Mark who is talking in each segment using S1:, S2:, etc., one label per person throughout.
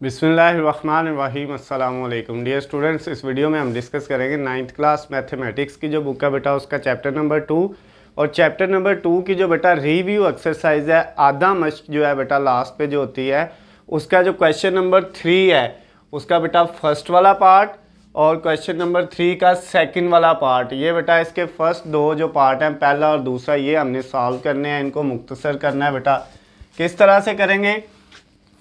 S1: बिस्मिल्लाहिर्रहमानिर्रहीम अस्सलाम वालेकुम डियर स्टूडेंट्स। इस वीडियो में हम डिस्कस करेंगे 9th क्लास मैथमेटिक्स की जो बुक है बेटा उसका चैप्टर नंबर 2 और चैप्टर नंबर 2 की जो बेटा रिव्यू एक्सरसाइज है आधा मश्क जो है बेटा लास्ट पे जो होती है उसका जो क्वेश्चन नंबर 3 है उसका बेटा फर्स्ट वाला पार्ट और क्वेश्चन नंबर 3 का सेकंड वाला पार्ट। ये बेटा इसके फर्स्ट दो जो पार्ट हैं पहला और दूसरा ये हमने सॉल्व करने हैं, इनको मुख्तसर करना है बेटा। किस तरह से करेंगे?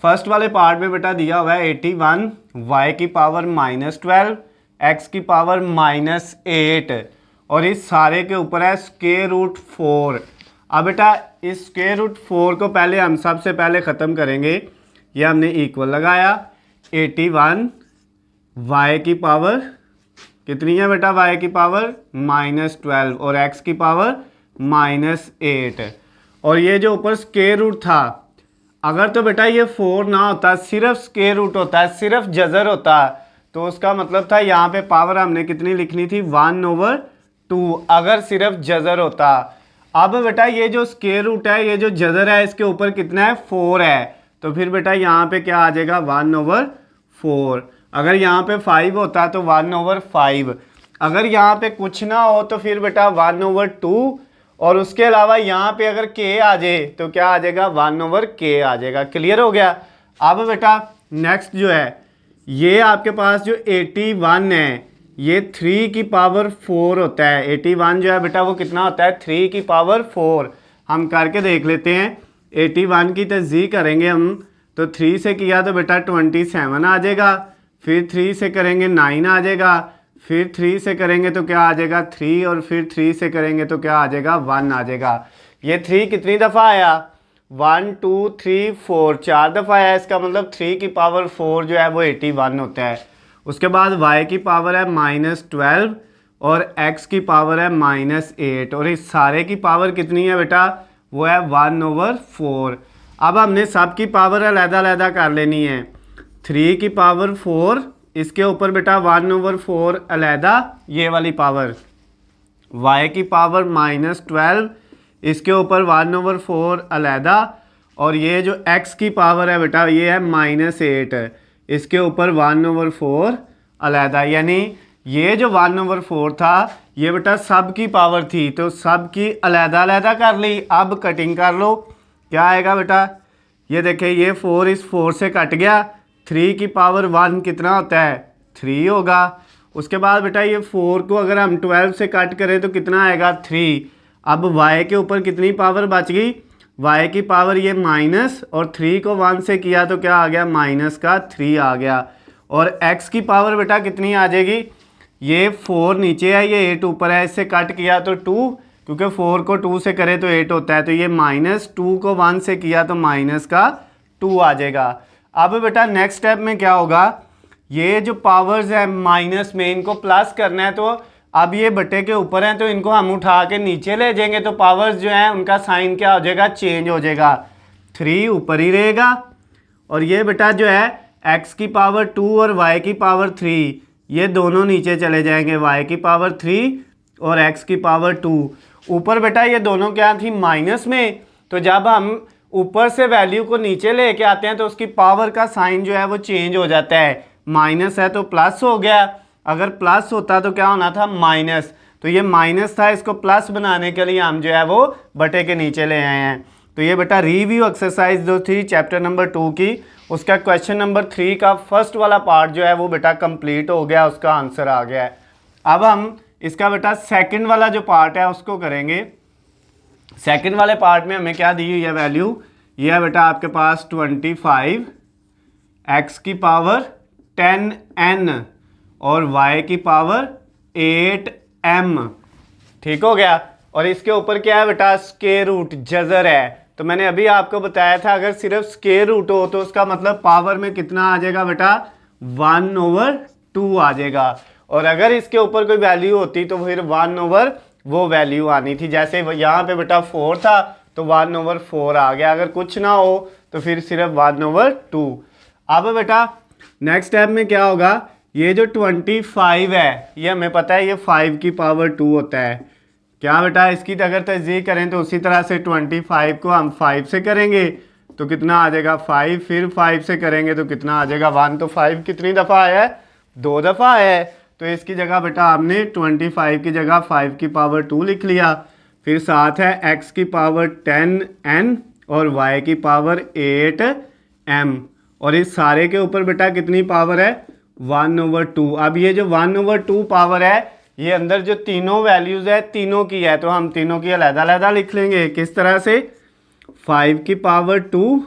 S1: फर्स्ट वाले पार्ट में बेटा दिया हुआ है 81 y की पावर -12 x की पावर -8 और इस सारे के ऊपर है स्क्वायर रूट 4। अब बेटा इस स्क्वायर रूट 4 को पहले हम सबसे पहले ख़त्म करेंगे। ये हमने इक्वल लगाया 81 y की पावर कितनी है बेटा, y की पावर -12 और x की पावर -8 और ये जो ऊपर स्क्वायर रूट था अगर तो बेटा ये 4 ना होता, सिर्फ स्क्वायर रूट होता, सिर्फ जज़र होता तो उसका मतलब था यहाँ पे पावर हमने कितनी लिखनी थी 1/2 अगर सिर्फ जज़र होता। अब बेटा ये जो स्क्वायर रूट है ये जो जज़र है इसके ऊपर कितना है 4 है तो फिर बेटा यहाँ पे क्या आ जाएगा 1/4। अगर यहाँ पे 5 होता तो 1/5। अगर यहाँ पे कुछ ना हो तो फिर बेटा 1/2 और उसके अलावा यहाँ पे अगर k आ जाए तो क्या आ जाएगा 1/k आ जाएगा। क्लियर हो गया? अब बेटा नेक्स्ट जो है ये आपके पास जो 81 है ये 3 की पावर 4 होता है। 81 जो है बेटा वो कितना होता है 3 की पावर 4। हम करके देख लेते हैं। 81 की तज़ीह करेंगे हम तो 3 से किया तो बेटा 27 आ जाएगा, फिर 3 से करेंगे 9 आ जाएगा, फिर 3 से करेंगे तो क्या आ जाएगा 3 और फिर 3 से करेंगे तो क्या आ जाएगा 1 आ जाएगा। ये 3 कितनी दफ़ा आया 1 2 3 4 4 दफ़ा आया। इसका मतलब 3 की पावर 4 जो है वो 81 होता है। उसके बाद y की पावर है -12 और x की पावर है -8 और इस सारे की पावर कितनी है बेटा वो है 1/4। अब हमने सब की पावर अलग-अलग कर लेनी है। 3 की पावर 4 इसके ऊपर बेटा 1/4 अलहदा ये वाली पावर, y की पावर -12 इसके ऊपर 1/4 अलहदा और ये जो x की पावर है बेटा ये है -8 इसके ऊपर 1/4 अलहदा। यानी ये जो 1/4 था ये बेटा सब की पावर थी तो सब की अलहदा कर ली। अब कटिंग कर लो, क्या आएगा बेटा ये देखिए ये 4 इस 4 से कट गया, 3 की पावर 1 कितना होता है 3 होगा। उसके बाद बेटा ये 4 को अगर हम 12 से कट करें तो कितना आएगा 3। अब y के ऊपर कितनी पावर बच गई, y की पावर ये माइनस और 3 को 1 से किया तो क्या आ गया -3 आ गया। और x की पावर बेटा कितनी आ जाएगी, ये 4 नीचे है ये 8 ऊपर है, इससे कट किया तो 2 क्योंकि 4 को 2 से करे तो 8 होता है तो ये -2 को 1 से किया तो -2 आ जाएगा। अब बेटा नेक्स्ट स्टेप में क्या होगा, ये जो पावर्स है माइनस में इनको प्लस करना है तो अब ये बटे के ऊपर हैं तो इनको हम उठा के नीचे ले जाएंगे तो पावर्स जो हैं उनका साइन क्या हो जाएगा चेंज हो जाएगा, 3 ऊपर ही रहेगा और ये बेटा जो है x की पावर 2 और y की पावर 3 ये दोनों नीचे चले जाएंगे, y की पावर 3 और x की पावर 2। ऊपर बेटा ये दोनों क्या थी माइनस में तो जब हम ऊपर से वैल्यू को नीचे लेके आते हैं तो उसकी पावर का साइन जो है वो चेंज हो जाता है। माइनस है तो प्लस हो गया, अगर प्लस होता तो क्या होना था माइनस, तो ये माइनस था इसको प्लस बनाने के लिए हम जो है वो बटे के नीचे ले आए हैं। तो ये बेटा रिव्यू एक्सरसाइज जो थी चैप्टर नंबर 2 की उसका क्वेश्चन नंबर 3 का फर्स्ट वाला पार्ट जो है वो बेटा कंप्लीट हो गया, उसका आंसर आ गया है। अब हम इसका बेटा सेकेंड वाला जो पार्ट है उसको करेंगे। सेकंड वाले पार्ट में हमें क्या दी हुई है वैल्यू, ये है बेटा आपके पास 25 x की पावर 10n और y की पावर 8m। ठीक हो गया? और इसके ऊपर क्या है बेटा स्क्वायर रूट जज़र है। तो मैंने अभी आपको बताया था अगर सिर्फ स्क्वायर रूट हो तो उसका मतलब पावर में कितना आ जाएगा बेटा 1/2 आ जाएगा और अगर इसके ऊपर कोई वैल्यू होती तो फिर 1/ वो वैल्यू आनी थी। जैसे यहाँ पे बेटा 4 था तो 1/4 आ गया, अगर कुछ ना हो तो फिर सिर्फ 1/2। अब बेटा नेक्स्ट स्टेप में क्या होगा, ये जो 25 है ये हमें पता है ये 5 की पावर 2 होता है। क्या बेटा इसकी अगर तज़ीह करें तो उसी तरह से 25 को हम 5 से करेंगे तो कितना आ जाएगा 5, फिर 5 से करेंगे तो कितना आ जाएगा 1। तो 5 कितनी दफ़ा आया है, 2 दफ़ा आया है। तो इसकी जगह बेटा आपने 25 की जगह 5 की पावर 2 लिख लिया। फिर साथ है x की पावर 10n और y की पावर 8m, और इस सारे के ऊपर बेटा कितनी पावर है, 1/2। अब ये जो 1/2 पावर है, ये अंदर जो तीनों वैल्यूज़ है तीनों की है, तो हम तीनों की अलग-अलग लिख लेंगे। किस तरह से, 5 की पावर 2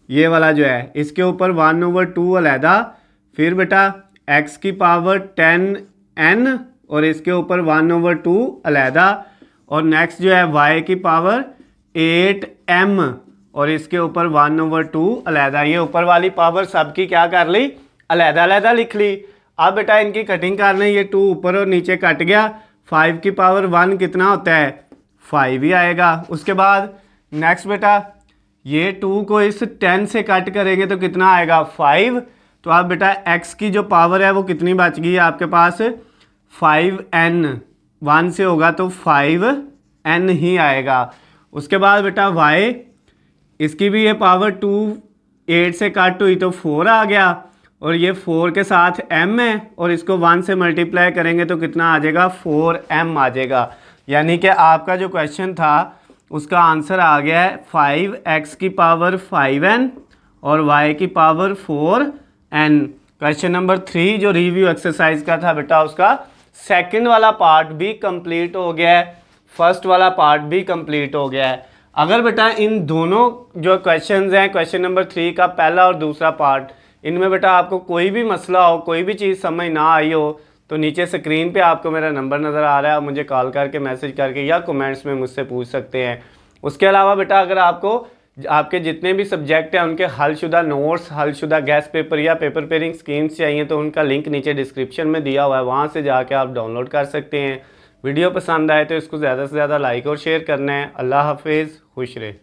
S1: ये वाला जो है इसके ऊपर 1/2 अलहदा, फिर बेटा x की पावर 10n और इसके ऊपर 1/2 अलहदा, और नेक्स्ट जो है y की पावर 8m और इसके ऊपर 1/2 अलहदा। ये ऊपर वाली पावर सबकी क्या कर ली, अलहदा लिख ली। अब बेटा इनकी कटिंग करना, ये 2 ऊपर और नीचे कट गया। 5 की पावर 1 कितना होता है, 5 ही आएगा। उसके बाद नेक्स्ट बेटा ये 2 को इस 10 से कट करेंगे तो कितना आएगा, 5। तो अब बेटा x की जो पावर है वो कितनी बच गई है आपके पास, 5n। 1 से होगा तो 5n ही आएगा। उसके बाद बेटा y, इसकी भी ये पावर 2 8 से कट हुई तो 4 आ गया, और ये 4 के साथ m है और इसको 1 से मल्टीप्लाई करेंगे तो कितना आ जाएगा, 4m आ जाएगा। यानी कि आपका जो क्वेश्चन था उसका आंसर आ गया है 5x की पावर 5n और y की पावर 4n। क्वेश्चन नंबर 3 जो रिव्यू एक्सरसाइज का था बेटा, उसका सेकंड वाला पार्ट भी कंप्लीट हो गया है, फर्स्ट वाला पार्ट भी कंप्लीट हो गया है। अगर बेटा इन दोनों जो क्वेश्चंस हैं, क्वेश्चन नंबर 3 का पहला और दूसरा पार्ट, इनमें बेटा आपको कोई भी मसला हो, कोई भी चीज़ समझ ना आई हो, तो नीचे स्क्रीन पे आपको मेरा नंबर नज़र आ रहा है, आप मुझे कॉल करके, मैसेज करके या कमेंट्स में मुझसे पूछ सकते हैं। उसके अलावा बेटा अगर आपको आपके जितने भी सब्जेक्ट हैं उनके हलशुदा नोट्स, हलशुदा गैस पेपर या पेपर पेयरिंग स्कीम्स चाहिए तो उनका लिंक नीचे डिस्क्रिप्शन में दिया हुआ है, वहाँ से जाके आप डाउनलोड कर सकते हैं। वीडियो पसंद आए तो इसको ज़्यादा से ज़्यादा लाइक और शेयर करना है। अल्लाह हाफिज़, खुश रहे।